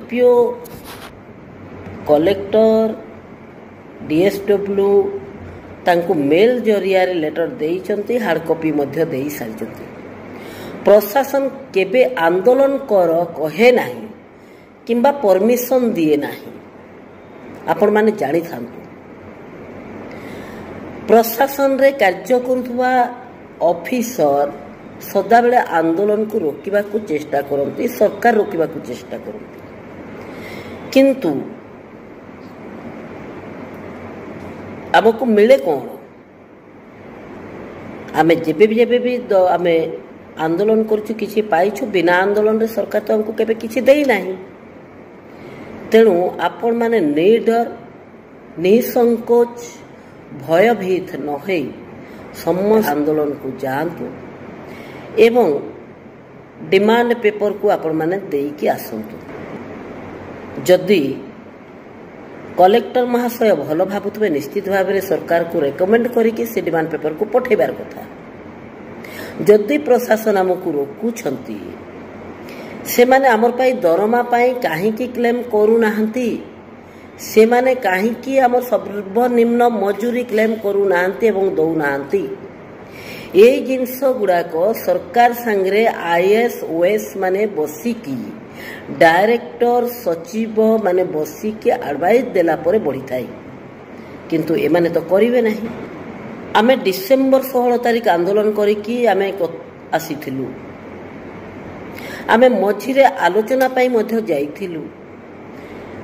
SDPO collector DSW तांको mail जरिया letter देइचंती hard copy मध्य देई सारिचंती। प्रशासन केबे आंदोलन कर कहे नाही किंबा परमिशन दिए नाही। आपण माने जानी थांतु प्रशासन रे कार्य करुवा ऑफिसर सदा बेले आंदोलन को रोकिबा को चेष्टा करंती, सरकार रोकिबा को चेष्टा करंती, किंतु आमको मिले कौन? आमे जेबे भी आमे आंदोलन करछु किछि पाइछु, बिना आंदोलन रे सरकार तो हमको केबे किछि देई नाही। तेणु आपण माने निडर निसंकोच भयभीत न होई समस्त आंदोलन को जानतु एवं डिमांड पेपर को आपण माने देई कि आसंतु। जदि कलेक्टर महाशय भल भावुवे निश्चित भाव में सरकार को रेकमेंड करिकि से डिमांड पेपर को पठेबार कथा। जदि प्रशासन आमको रोकुछंती से माने आमर पाई दरमा पाई काहीकि क्लेम करू नाहंती, से माने काहीकि आमर सर्वनिम्न मजूरी क्लेम करू नाहंती एवं दौ नाहंती। ए जिनस गुड़ाक सरकार संगे आईएएस ओएस माने बसिकी डायरेक्टर सचिव माने बसिकी एडवाइस देला परे बढ़ी थाए, किंतु एमाने तो करिवे नहीं। आमे डिसेंबर 16 तारिख आंदोलन करिकी आमे आसीथिलु। आमे मझिरे आलोचना पाई मध्य जाइथिलु।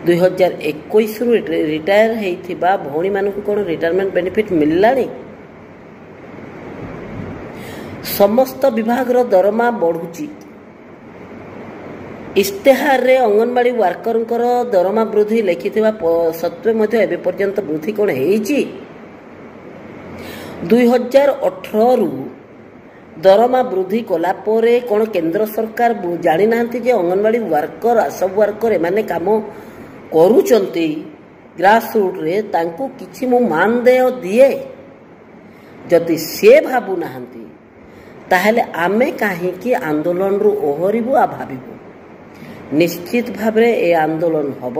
2021 रु रिटायर हेइथिबा भौणी मानकु कोन रिटायरमेंट बेनिफिट मिललानी? समस्त विभाग रो दरमा बढ़ुची। इस्तेहार रे अंगनवाड़ी वर्कर दरमा वृद्धि लिखिथिबा सत्वे मध्य एबे पर्यंत वृद्धि कोन हेइची? 2018 रु दरमा वृद्धि कला परे कोन केंद्र सरकार जानि नांती जे अंगनवाड़ी वर्कर सब वर्कर माने काम करूचंती ग्रास रूट रे तांको किछि मु मान देय दिए। जदि से भाबु नाहंती ताहले आमे काहीकि आंदोलन रु ओहरिबु आ भाबिबु। निश्चित भाव में ए आंदोलन हब।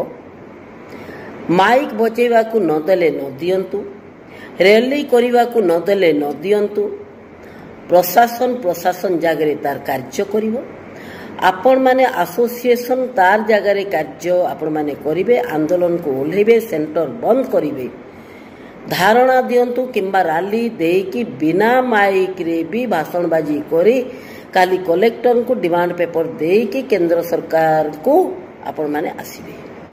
माइक बचेवा को न देले न दियंतु, रैली करने को न देले न दियंतु। प्रशासन जगह तार कार्य करिवो। आपण माने एसोसिएशन तार जगह कार्य आपण माने करिवे। आंदोलन को ओल्हेबे, सेंटर बंद करिवे, धारणा दियंतु किंबा रैली देकी बिना माइक रे भी भाषणबाजी करी काली कलेक्टर को डिमांड पेपर देकी केंद्र सरकार को आपण माने आसीबे।